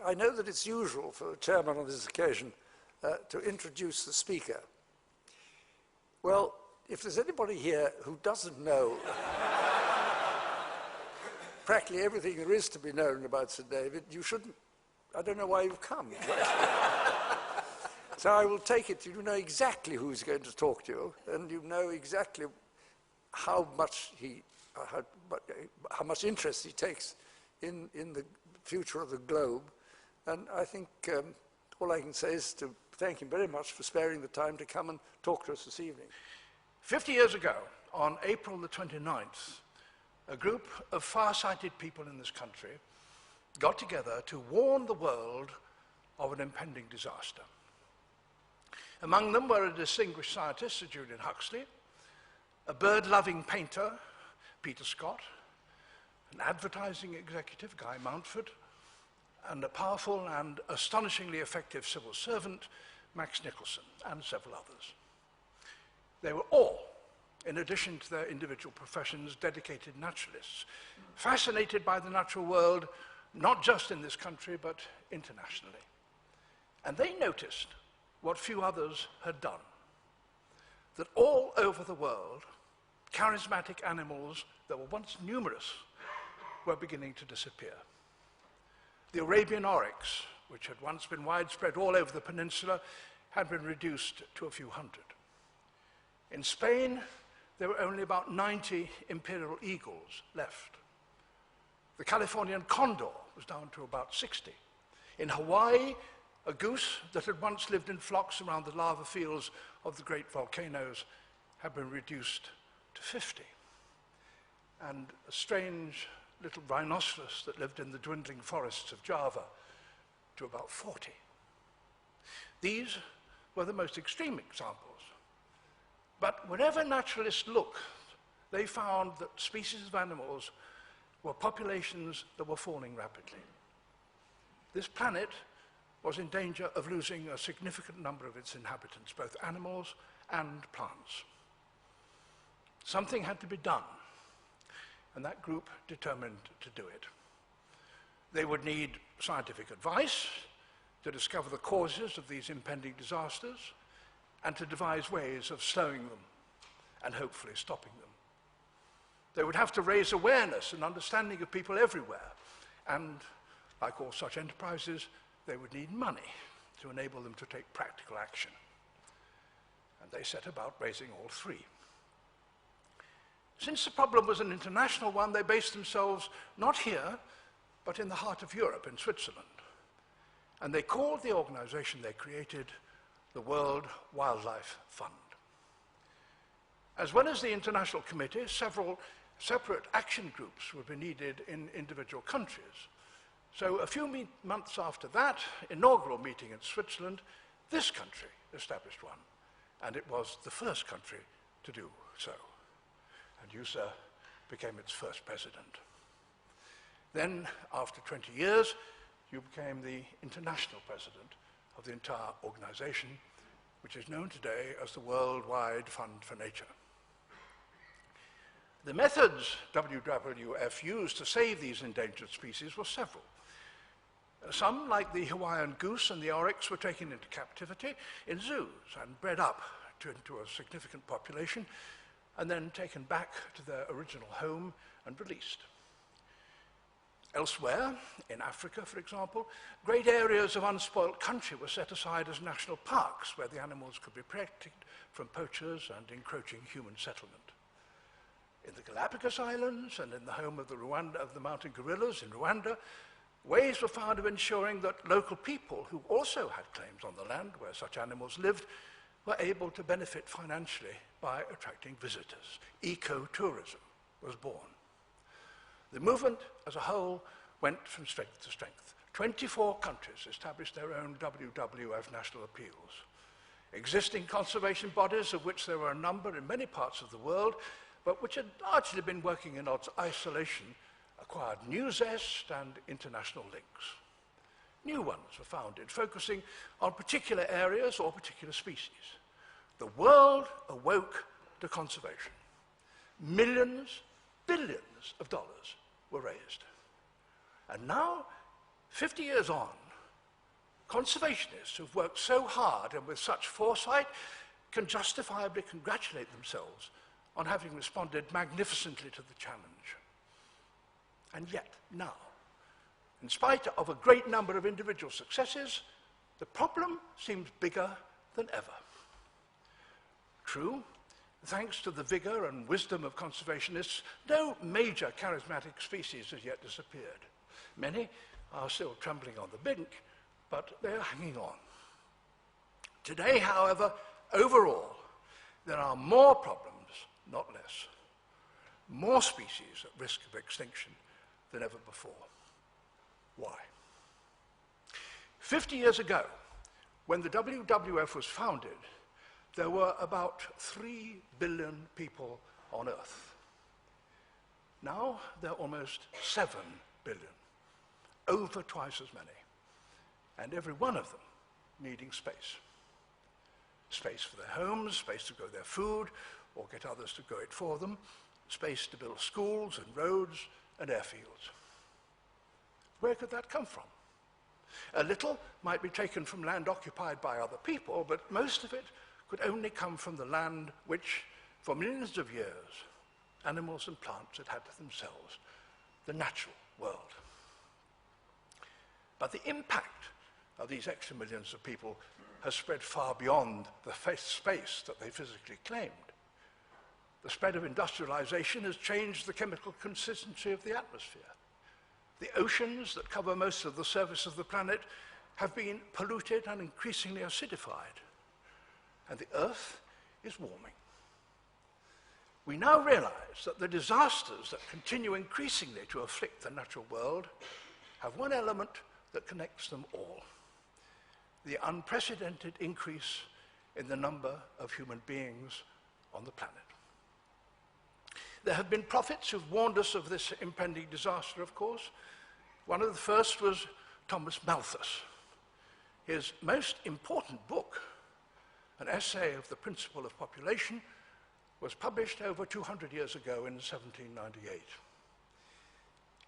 I know that it's usual for the chairman on this occasion to introduce the speaker. Well, if there's anybody here who doesn't know practically everything there is to be known about Sir David, you shouldn't, I don't know why you've come. So I will take it you know exactly who's going to talk to you, and you know exactly how much how much interest he takes in the future of the globe. And I think all I can say is to thank him very much for sparing the time to come and talk to us this evening. 50 years ago, on April the 29th, a group of far-sighted people in this country got together to warn the world of an impending disaster. Among them were a distinguished scientist, Sir Julian Huxley, a bird-loving painter, Peter Scott, an advertising executive, Guy Mountford, and a powerful and astonishingly effective civil servant, Max Nicholson, and several others. They were all, in addition to their individual professions, dedicated naturalists, fascinated by the natural world, not just in this country, but internationally. And they noticed what few others had done, that all over the world, charismatic animals that were once numerous were beginning to disappear. The Arabian oryx, which had once been widespread all over the peninsula, had been reduced to a few hundred. In Spain, there were only about 90 imperial eagles left. The Californian condor was down to about 60. In Hawaii, a goose that had once lived in flocks around the lava fields of the great volcanoes had been reduced to 50. And a strange little rhinoceros that lived in the dwindling forests of Java to about 40. These were the most extreme examples. But wherever naturalists looked, they found that species of animals were populations that were falling rapidly. This planet was in danger of losing a significant number of its inhabitants, both animals and plants. Something had to be done, and that group determined to do it. They would need scientific advice to discover the causes of these impending disasters and to devise ways of slowing them and hopefully stopping them. They would have to raise awareness and understanding of people everywhere, and like all such enterprises, they would need money to enable them to take practical action. And they set about raising all three. Since the problem was an international one, they based themselves not here, but in the heart of Europe, in Switzerland. And they called the organization they created the World Wildlife Fund. As well as the International Committee, several separate action groups would be needed in individual countries. So a few months after that inaugural meeting in Switzerland, this country established one, and it was the first country to do so. And you, sir, became its first president. Then, after 20 years, you became the international president of the entire organization, which is known today as the Worldwide Fund for Nature. The methods WWF used to save these endangered species were several. Some, like the Hawaiian goose and the oryx, were taken into captivity in zoos and bred up into a significant population, and then taken back to their original home and released. Elsewhere, in Africa, for example, great areas of unspoilt country were set aside as national parks where the animals could be protected from poachers and encroaching human settlement. In the Galapagos Islands and in the home of the mountain gorillas in Rwanda, ways were found of ensuring that local people who also had claims on the land where such animals lived were able to benefit financially by attracting visitors. Eco-tourism was born. The movement as a whole went from strength to strength. 24 countries established their own WWF national appeals. Existing conservation bodies, of which there were a number in many parts of the world, but which had largely been working in isolation, acquired new zest and international links. New ones were founded, focusing on particular areas or particular species. The world awoke to conservation. Millions, billions of dollars were raised. And now, 50 years on, conservationists who've worked so hard and with such foresight can justifiably congratulate themselves on having responded magnificently to the challenge. And yet, now, in spite of a great number of individual successes, the problem seems bigger than ever. True, thanks to the vigor and wisdom of conservationists, no major charismatic species has yet disappeared. Many are still trembling on the brink, but they're hanging on. Today, however, overall, there are more problems, not less. More species at risk of extinction than ever before. Why? 50 years ago, when the WWF was founded, there were about 3 billion people on Earth. Now, there are almost 7 billion, over twice as many, and every one of them needing space. Space for their homes, space to grow their food, or get others to grow it for them, space to build schools and roads and airfields. Where could that come from? A little might be taken from land occupied by other people, but most of it could only come from the land which, for millions of years, animals and plants had had to themselves, the natural world. But the impact of these extra millions of people has spread far beyond the space that they physically claimed. The spread of industrialization has changed the chemical consistency of the atmosphere. The oceans that cover most of the surface of the planet have been polluted and increasingly acidified, and the Earth is warming. We now realize that the disasters that continue increasingly to afflict the natural world have one element that connects them all: the unprecedented increase in the number of human beings on the planet. There have been prophets who've warned us of this impending disaster, of course. One of the first was Thomas Malthus. His most important book, an essay of the principle of population, was published over 200 years ago in 1798.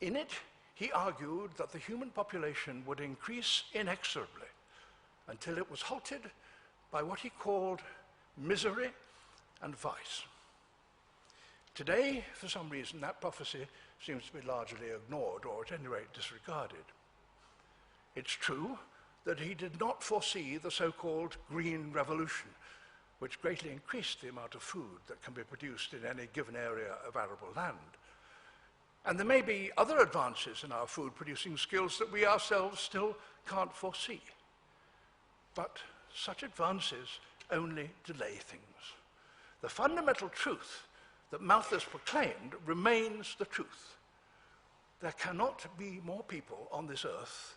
In it, he argued that the human population would increase inexorably until it was halted by what he called misery and vice. Today, for some reason, that prophecy seems to be largely ignored, or at any rate disregarded. It's true that he did not foresee the so-called Green Revolution, which greatly increased the amount of food that can be produced in any given area of arable land. And there may be other advances in our food-producing skills that we ourselves still can't foresee. But such advances only delay things. The fundamental truth that Malthus proclaimed remains the truth. There cannot be more people on this earth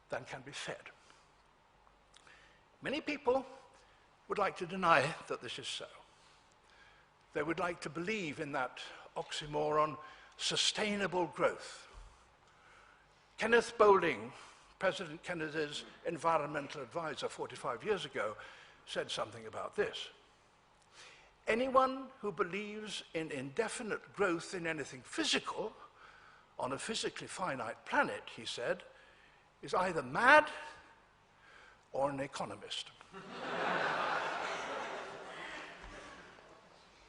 than can be fed. Many people would like to deny that this is so. They would like to believe in that oxymoron, sustainable growth. Kenneth Boulding, President Kennedy's environmental advisor 45 years ago, said something about this. Anyone who believes in indefinite growth in anything physical on a physically finite planet, he said, is either mad or an economist.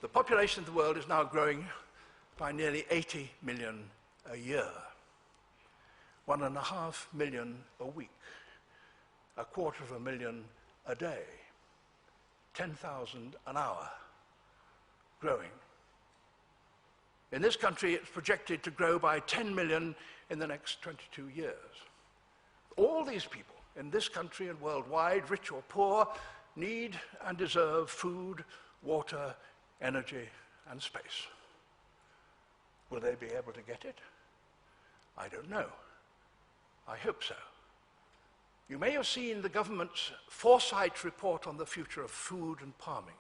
The population of the world is now growing by nearly 80 million a year, 1.5 million a week, 250,000 a day, 10,000 an hour, growing. In this country, it's projected to grow by 10 million in the next 22 years. All these people in this country and worldwide, rich or poor, need and deserve food, water, energy, and space. Will they be able to get it? I don't know. I hope so. You may have seen the government's foresight report on the future of food and farming.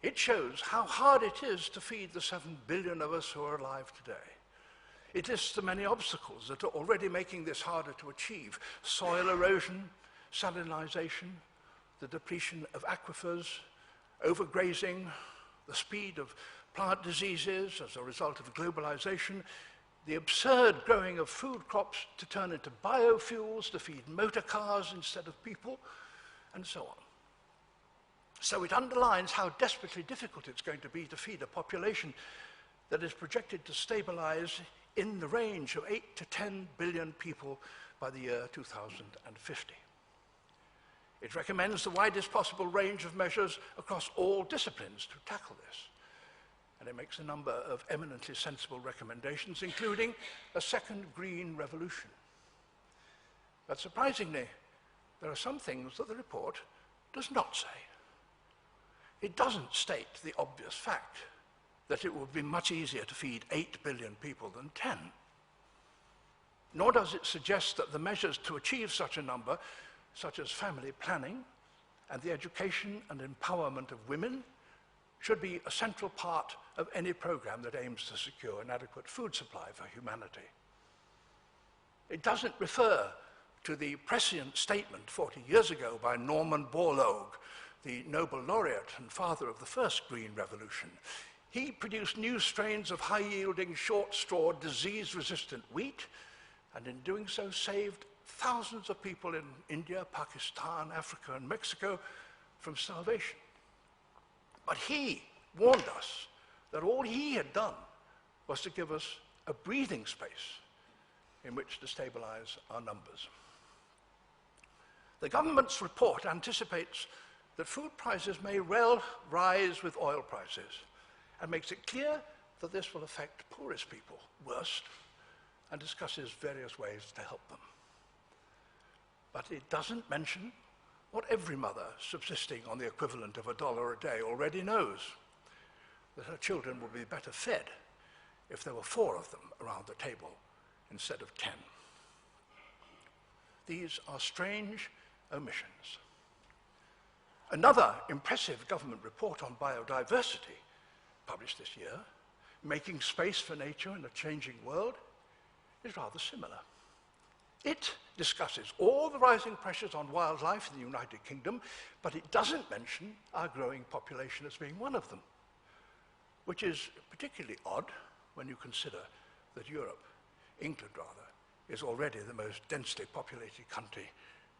It shows how hard it is to feed the 7 billion of us who are alive today. It lists the many obstacles that are already making this harder to achieve: soil erosion, salinization, the depletion of aquifers, overgrazing, the speed of plant diseases as a result of globalization, the absurd growing of food crops to turn into biofuels to feed motor cars instead of people, and so on. So it underlines how desperately difficult it's going to be to feed a population that is projected to stabilize in the range of 8 to 10 billion people by the year 2050. It recommends the widest possible range of measures across all disciplines to tackle this. And it makes a number of eminently sensible recommendations, including a second green revolution. But surprisingly, there are some things that the report does not say. It doesn't state the obvious fact that it would be much easier to feed 8 billion people than 10. Nor does it suggest that the measures to achieve such a number, such as family planning and the education and empowerment of women, should be a central part of any program that aims to secure an adequate food supply for humanity. It doesn't refer to the prescient statement 40 years ago by Norman Borlaug, the Nobel laureate and father of the first Green Revolution. He produced new strains of high-yielding, short-straw, disease-resistant wheat, and in doing so saved thousands of people in India, Pakistan, Africa, and Mexico from starvation. But he warned us that all he had done was to give us a breathing space in which to stabilize our numbers. The government's report anticipates that food prices may well rise with oil prices, and makes it clear that this will affect poorest people worst, and discusses various ways to help them. But it doesn't mention what every mother subsisting on the equivalent of $1 a day already knows: that her children will be better fed if there were 4 of them around the table instead of 10. These are strange omissions. Another impressive government report on biodiversity, published this year, Making Space for Nature in a Changing World, is rather similar. It discusses all the rising pressures on wildlife in the United Kingdom, but it doesn't mention our growing population as being one of them, which is particularly odd when you consider that Europe, England rather, is already the most densely populated country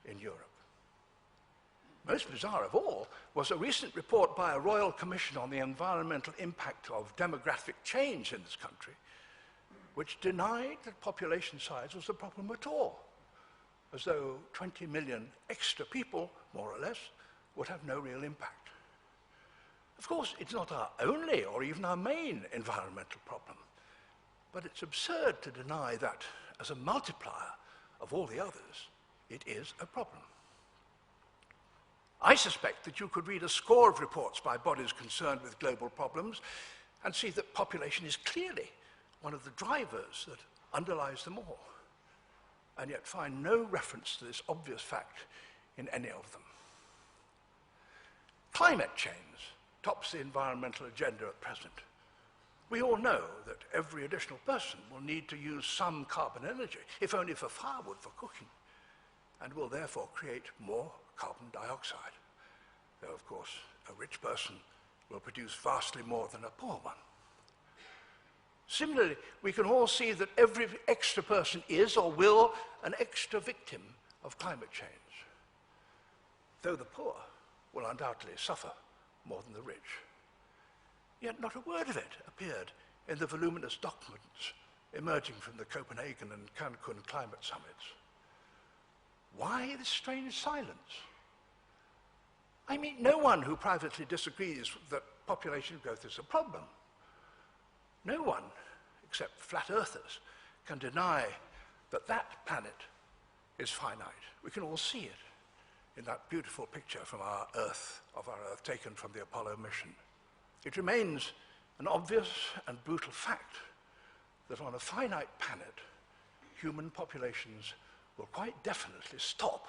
in Europe. Most bizarre of all was a recent report by a Royal Commission on the environmental impact of demographic change in this country, which denied that population size was a problem at all, as though 20 million extra people, more or less, would have no real impact. Of course, it's not our only or even our main environmental problem, but it's absurd to deny that, as a multiplier of all the others, it is a problem. I suspect that you could read a score of reports by bodies concerned with global problems and see that population is clearly one of the drivers that underlies them all, and yet find no reference to this obvious fact in any of them. Climate change tops the environmental agenda at present. We all know that every additional person will need to use some carbon energy, if only for firewood for cooking, and will therefore create more carbon dioxide, though of course a rich person will produce vastly more than a poor one. Similarly, we can all see that every extra person is or will an extra victim of climate change, though the poor will undoubtedly suffer more than the rich. Yet not a word of it appeared in the voluminous documents emerging from the Copenhagen and Cancun climate summits. Why this strange silence? I meet no one who privately disagrees that population growth is a problem. No one, except flat earthers, can deny that that planet is finite. We can all see it in that beautiful picture from our Earth, taken from the Apollo mission. It remains an obvious and brutal fact that on a finite planet, human populations will quite definitely stop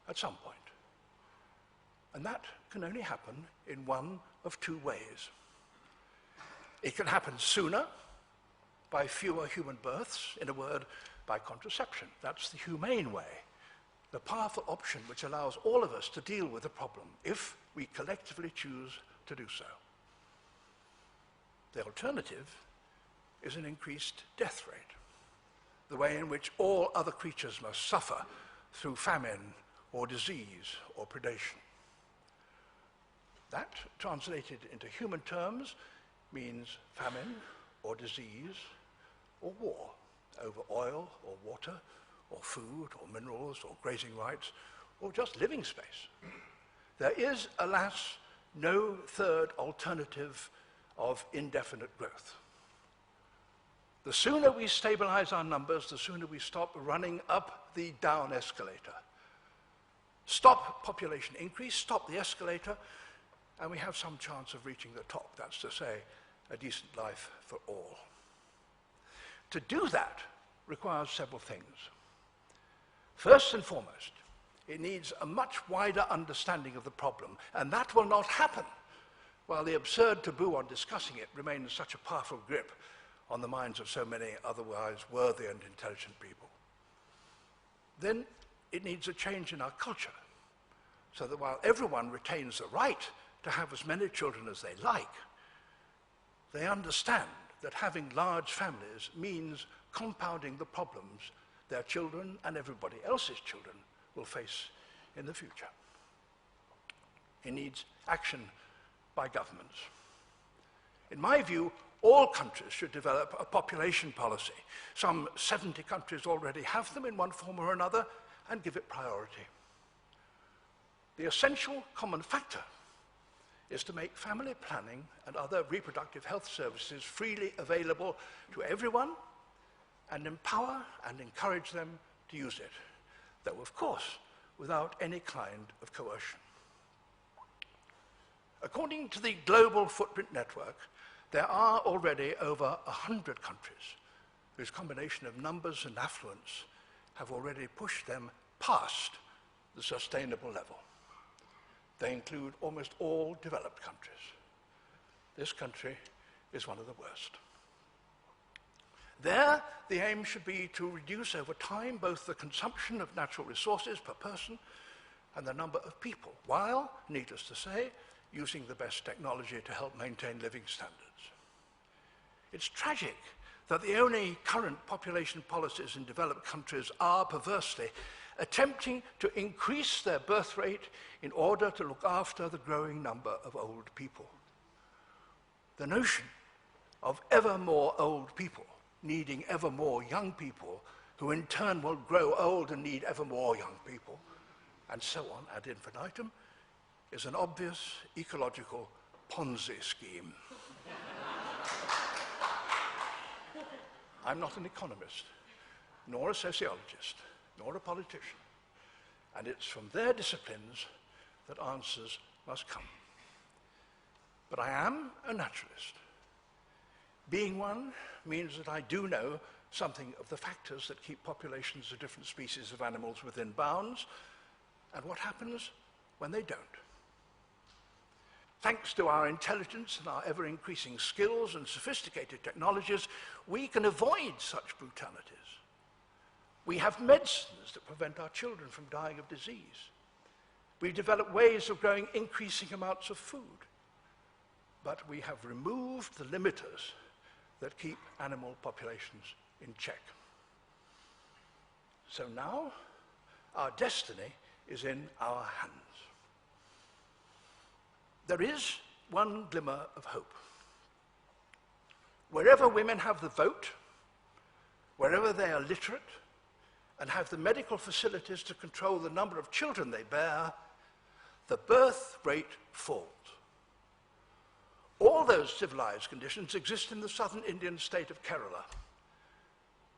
at some point. And that can only happen in one of two ways. It can happen sooner, by fewer human births, in a word, by contraception. That's the humane way, the powerful option which allows all of us to deal with the problem if we collectively choose to do so. The alternative is an increased death rate, the way in which all other creatures must suffer through famine or disease or predation. That, translated into human terms, means famine or disease or war over oil or water or food or minerals or grazing rights or just living space. There is, alas, no third alternative of indefinite growth. The sooner we stabilize our numbers, the sooner we stop running up the down escalator. Stop population increase, stop the escalator, and we have some chance of reaching the top. That's to say, a decent life for all. To do that requires several things. First and foremost, it needs a much wider understanding of the problem, and that will not happen while the absurd taboo on discussing it remains such a powerful grip on the minds of so many otherwise worthy and intelligent people. Then it needs a change in our culture, so that while everyone retains the right to have as many children as they like, they understand that having large families means compounding the problems their children and everybody else's children will face in the future. It needs action by governments. In my view, all countries should develop a population policy. Some 70 countries already have them in one form or another, and give it priority. The essential common factor is to make family planning and other reproductive health services freely available to everyone and empower and encourage them to use it, though of course without any kind of coercion. According to the Global Footprint Network, there are already over 100 countries whose combination of numbers and affluence have already pushed them past the sustainable level. They include almost all developed countries. This country is one of the worst. There, the aim should be to reduce over time both the consumption of natural resources per person and the number of people, while, needless to say, using the best technology to help maintain living standards. It's tragic that the only current population policies in developed countries are, perversely, attempting to increase their birth rate in order to look after the growing number of old people. The notion of ever more old people needing ever more young people, who in turn will grow old and need ever more young people, and so on ad infinitum, is an obvious ecological Ponzi scheme. I'm not an economist, nor a sociologist, nor a politician, and it's from their disciplines that answers must come. But I am a naturalist. Being one means that I do know something of the factors that keep populations of different species of animals within bounds, and what happens when they don't. Thanks to our intelligence and our ever-increasing skills and sophisticated technologies, we can avoid such brutalities. We have medicines that prevent our children from dying of disease. We've developed ways of growing increasing amounts of food. But we have removed the limiters that keep animal populations in check. So now, our destiny is in our hands. There is one glimmer of hope. Wherever women have the vote, wherever they are literate, and have the medical facilities to control the number of children they bear, the birth rate falls. All those civilized conditions exist in the southern Indian state of Kerala.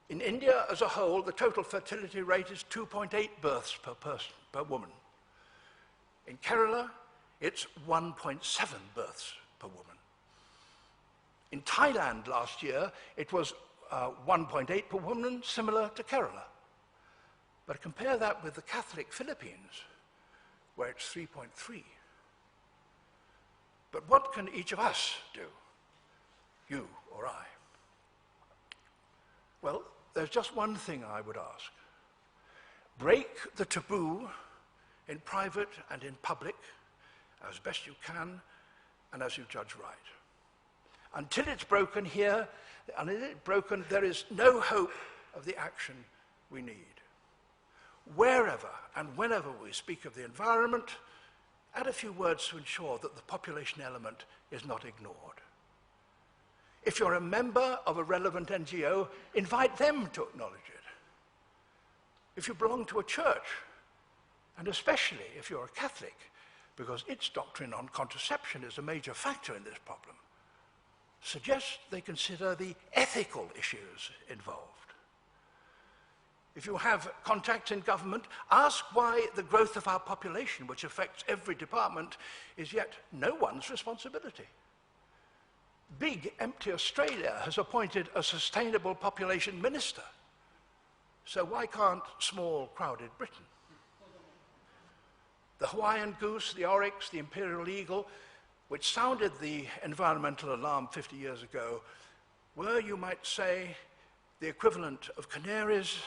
In India as a whole, the total fertility rate is 2.8 births per person, per woman. In Kerala, it's 1.7 births per woman. In Thailand last year, it was 1.8 per woman, similar to Kerala. But compare that with the Catholic Philippines, where it's 3.3. But what can each of us do, you or I? Well, there's just one thing I would ask. Break the taboo in private and in public as best you can and as you judge right. Until it's broken here, until it's broken, there is no hope of the action we need. Wherever and whenever we speak of the environment, add a few words to ensure that the population element is not ignored. If you're a member of a relevant NGO, invite them to acknowledge it. If you belong to a church, and especially if you're a Catholic, because its doctrine on contraception is a major factor in this problem, suggest they consider the ethical issues involved. If you have contacts in government, ask why the growth of our population, which affects every department, is yet no one's responsibility. Big, empty Australia has appointed a sustainable population minister. So why can't small, crowded Britain? The Hawaiian goose, the oryx, the imperial eagle, which sounded the environmental alarm 50 years ago, were, you might say, the equivalent of canaries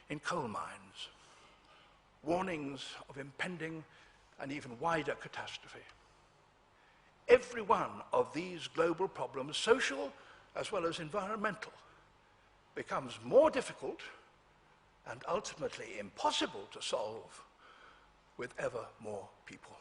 in coal mines, warnings of impending and even wider catastrophe. Every one of these global problems, social as well as environmental, becomes more difficult and ultimately impossible to solve with ever more people.